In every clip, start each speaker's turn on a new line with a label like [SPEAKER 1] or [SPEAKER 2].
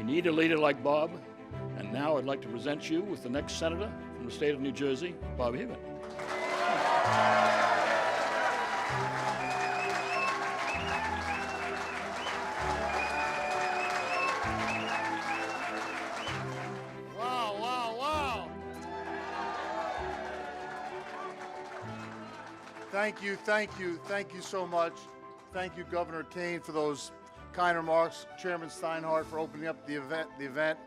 [SPEAKER 1] need a leader like Bob. And now I'd like to present you with the next senator from the state of New Jersey, Bob Hebert.
[SPEAKER 2] Thank you so much. Thank you, Governor Kane, for those kind remarks. Chairman Steinhardt for opening up the event.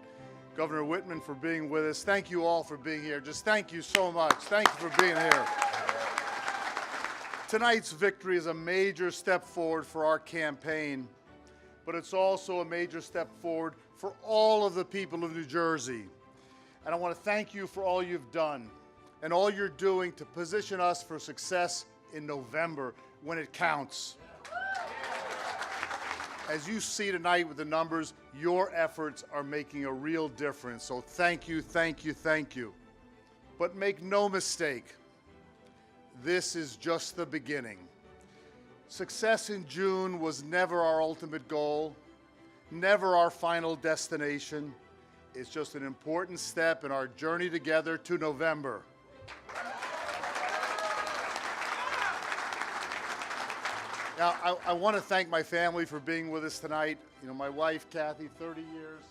[SPEAKER 2] Governor Whitman for being with us. Thank you all for being here. Just thank you so much. Thank you for being here. Tonight's victory is a major step forward for our campaign, but it's also a major step forward for all of the people of New Jersey. And I want to thank you for all you've done and all you're doing to position us for success in November when it counts. As you see tonight with the numbers, your efforts are making a real difference. So thank you, thank you, thank you. But make no mistake, this is just the beginning. Success in June was never our ultimate goal, never our final destination. It's just an important step in our journey together to November. Now, I want to thank my family for being with us tonight. You know, my wife, Kathy, 30 years.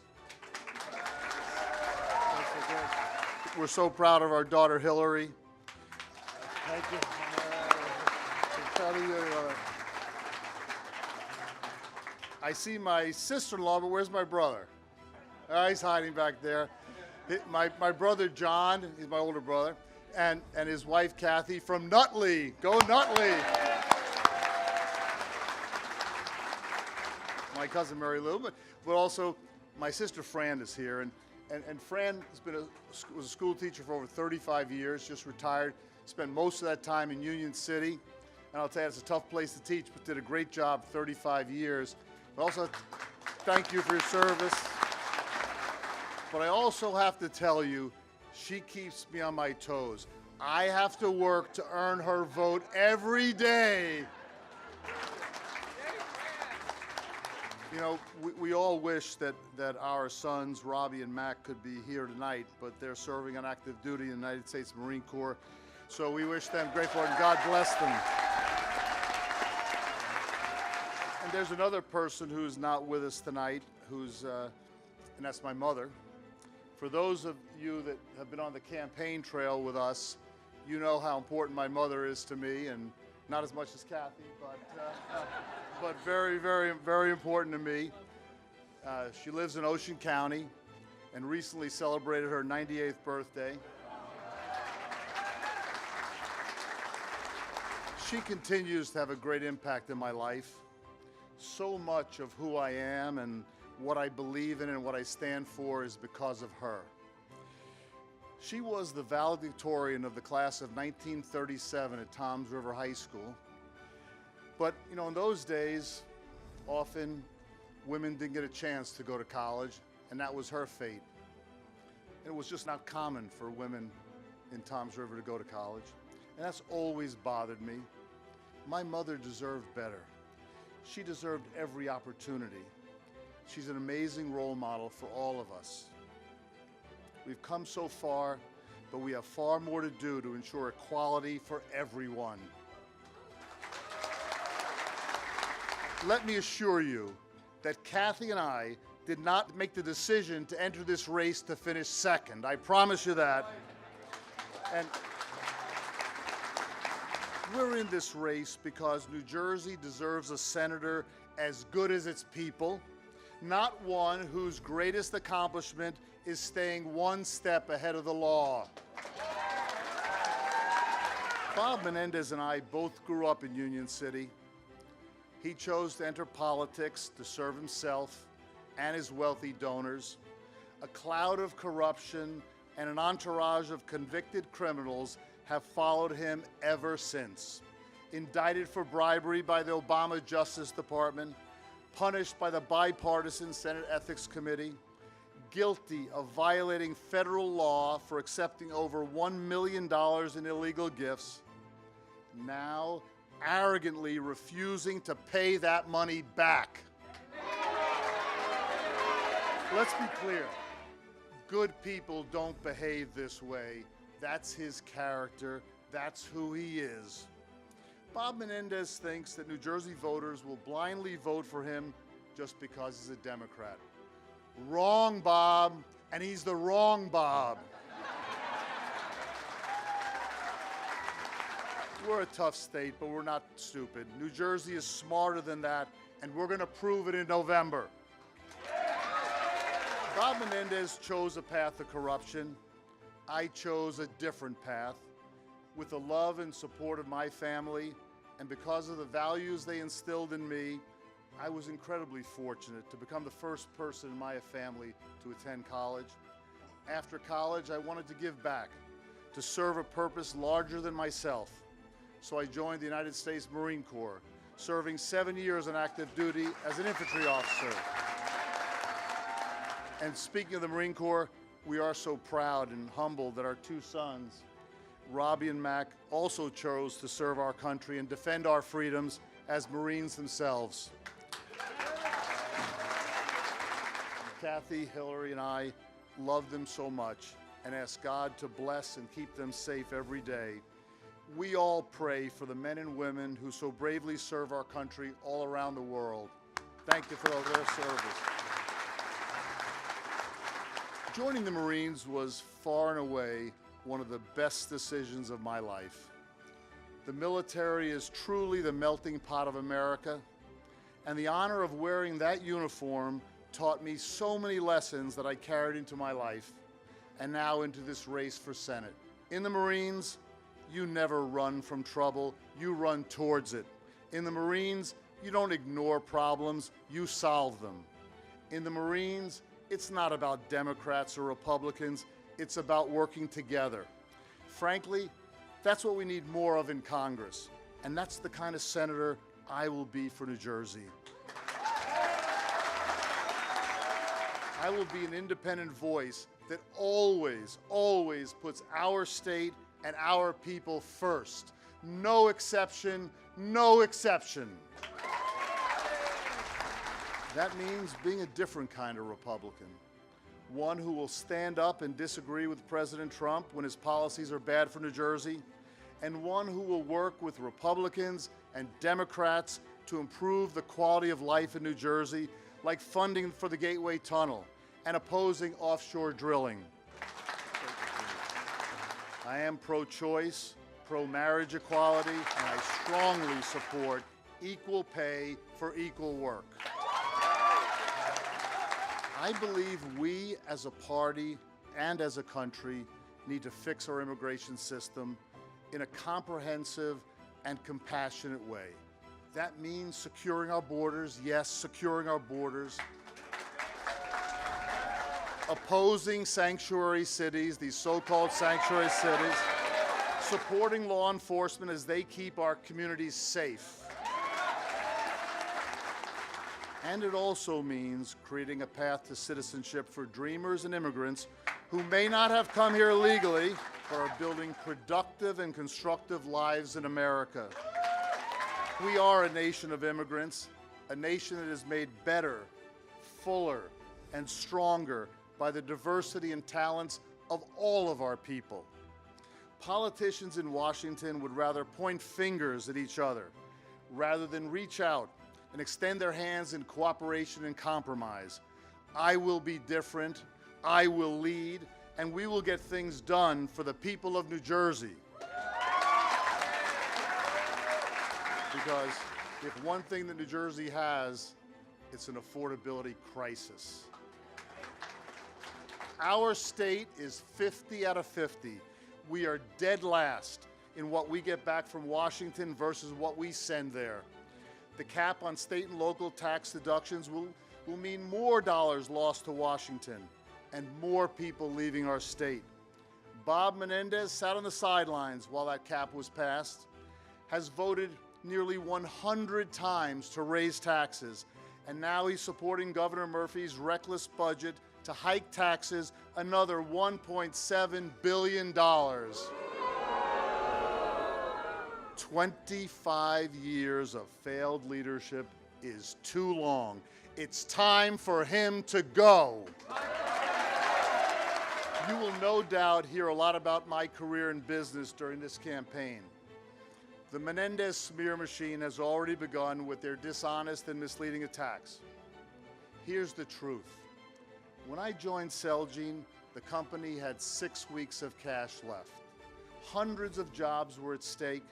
[SPEAKER 2] We're so proud of our daughter, Hillary. Thank you. I see my sister-in-law, but where's my brother? He's hiding back there. My brother, John, he's my older brother, and his wife, Kathy, from Nutley. Go Nutley. My cousin Mary Lou, but also my sister Fran is here, and Fran was a school teacher for over 35 years, just retired, spent most of that time in Union City, and I'll tell you it's a tough place to teach, but did a great job 35 years. But also, thank you for your service. But I also have to tell you, she keeps me on my toes. I have to work to earn her vote every day. You know, we all wish that our sons, Robbie and Mac, could be here tonight, but they're serving on active duty in the United States Marine Corps. So we wish them great fortune. God bless them. And there's another person who's not with us tonight, and that's my mother. For those of you that have been on the campaign trail with us, you know how important my mother is to me, and not as much as Kathy, but very, very, very important to me. She lives in Ocean County and recently celebrated her 98th birthday. She continues to have a great impact in my life. So much of who I am and what I believe in and what I stand for is because of her. She was the valedictorian of the class of 1937 at Toms River High School. But, you know, in those days, often women didn't get a chance to go to college, and that was her fate. It was just not common for women in Toms River to go to college, and that's always bothered me. My mother deserved better. She deserved every opportunity. She's an amazing role model for all of us. We've come so far, but we have far more to do to ensure equality for everyone. Let me assure you that Kathy and I did not make the decision to enter this race to finish second. I promise you that. And we're in this race because New Jersey deserves a senator as good as its people, not one whose greatest accomplishment is staying one step ahead of the law. Bob Menendez and I both grew up in Union City. He chose to enter politics to serve himself and his wealthy donors. A cloud of corruption and an entourage of convicted criminals have followed him ever since. Indicted for bribery by the Obama Justice Department, punished by the bipartisan Senate Ethics Committee, guilty of violating federal law for accepting over $1 million in illegal gifts, now arrogantly refusing to pay that money back. Let's be clear. Good people don't behave this way. That's his character. That's who he is. Bob Menendez thinks that New Jersey voters will blindly vote for him just because he's a Democrat. Wrong, Bob, and he's the wrong Bob. We're a tough state, but we're not stupid. New Jersey is smarter than that, and we're going to prove it in November. Bob Menendez chose a path of corruption. I chose a different path. With the love and support of my family, and because of the values they instilled in me, I was incredibly fortunate to become the first person in my family to attend college. After college, I wanted to give back, to serve a purpose larger than myself. So I joined the United States Marine Corps, serving 7 years on active duty as an infantry officer. And speaking of the Marine Corps, we are so proud and humbled that our two sons, Robbie and Mac, also chose to serve our country and defend our freedoms as Marines themselves. Kathy, Hillary, and I love them so much and ask God to bless and keep them safe every day. We all pray for the men and women who so bravely serve our country all around the world. Thank you for their service. Joining the Marines was far and away one of the best decisions of my life. The military is truly the melting pot of America, and the honor of wearing that uniform taught me so many lessons that I carried into my life and now into this race for Senate. In the Marines, you never run from trouble, you run towards it. In the Marines, you don't ignore problems, you solve them. In the Marines, it's not about Democrats or Republicans, it's about working together. Frankly, that's what we need more of in Congress, and that's the kind of senator I will be for New Jersey. I will be an independent voice that always, always puts our state and our people first. No exception, no exception. That means being a different kind of Republican. One who will stand up and disagree with President Trump when his policies are bad for New Jersey, and one who will work with Republicans and Democrats to improve the quality of life in New Jersey, like funding for the Gateway Tunnel and opposing offshore drilling. I am pro-choice, pro-marriage equality, and I strongly support equal pay for equal work. I believe we as a party and as a country need to fix our immigration system in a comprehensive and compassionate way. That means securing our borders, yes, securing our borders, opposing sanctuary cities, these so-called sanctuary cities, supporting law enforcement as they keep our communities safe. And it also means creating a path to citizenship for dreamers and immigrants who may not have come here legally, but are building productive and constructive lives in America. We are a nation of immigrants, a nation that is made better, fuller, and stronger by the diversity and talents of all of our people. Politicians in Washington would rather point fingers at each other rather than reach out and extend their hands in cooperation and compromise. I will be different, I will lead, and we will get things done for the people of New Jersey. Because if one thing that New Jersey has, it's an affordability crisis. Our state is 50 out of 50. We are dead last in what we get back from Washington versus what we send there. The cap on state and local tax deductions will mean more dollars lost to Washington and more people leaving our state. Bob Menendez sat on the sidelines while that cap was passed, has voted nearly 100 times to raise taxes, and now he's supporting Governor Murphy's reckless budget to hike taxes another $1.7 billion. 25 years of failed leadership is too long. It's time for him to go. You will no doubt hear a lot about my career in business during this campaign. The Menendez smear machine has already begun with their dishonest and misleading attacks. Here's the truth. When I joined Celgene, the company had 6 weeks of cash left. Hundreds of jobs were at stake,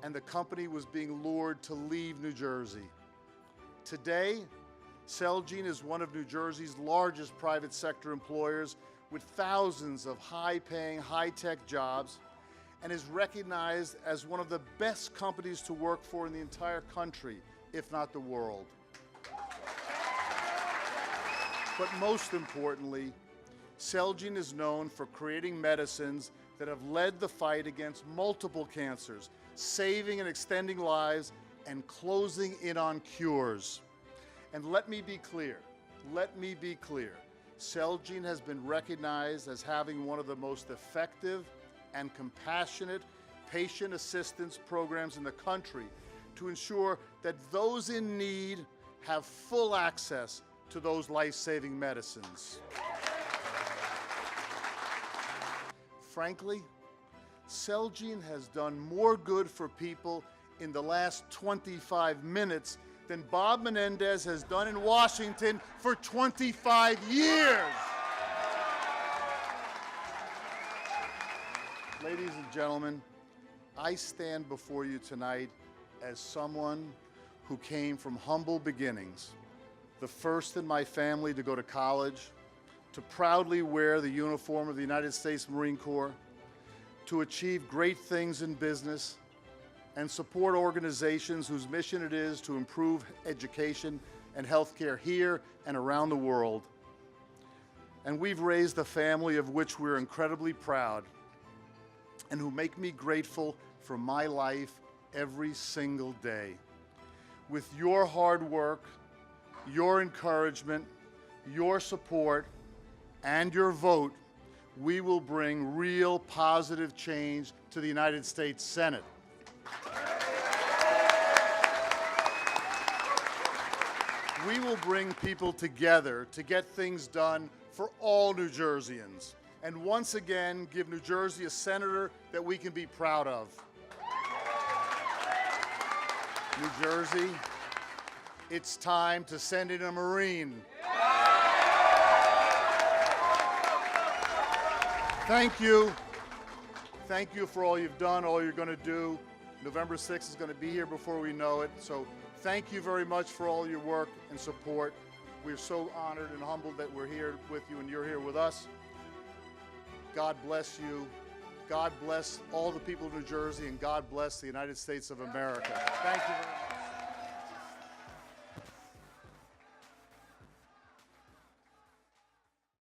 [SPEAKER 2] and the company was being lured to leave New Jersey. Today, Celgene is one of New Jersey's largest private sector employers with thousands of high-paying, high-tech jobs, and is recognized as one of the best companies to work for in the entire country, if not the world. But most importantly, Celgene is known for creating medicines that have led the fight against multiple cancers, saving and extending lives, and closing in on cures. And let me be clear, Celgene has been recognized as having one of the most effective and compassionate patient assistance programs in the country to ensure that those in need have full access to those life-saving medicines. Frankly, Celgene has done more good for people in the last 25 minutes than Bob Menendez has done in Washington for 25 years. Ladies and gentlemen, I stand before you tonight as someone who came from humble beginnings, the first in my family to go to college, to proudly wear the uniform of the United States Marine Corps, to achieve great things in business, and support organizations whose mission it is to improve education and healthcare here and around the world. And we've raised a family of which we're incredibly proud and who make me grateful for my life every single day. With your hard work, your encouragement, your support, and your vote, we will bring real positive change to the United States Senate. We will bring people together to get things done for all New Jerseyans, and once again give New Jersey a senator that we can be proud of. New Jersey, it's time to send in a Marine. Thank you. Thank you for all you've done, all you're going to do. November 6th is going to be here before we know it. So thank you very much for all your work and support. We're so honored and humbled that we're here with you and you're here with us. God bless you. God bless all the people of New Jersey, and God bless the United States of America. Thank you very much.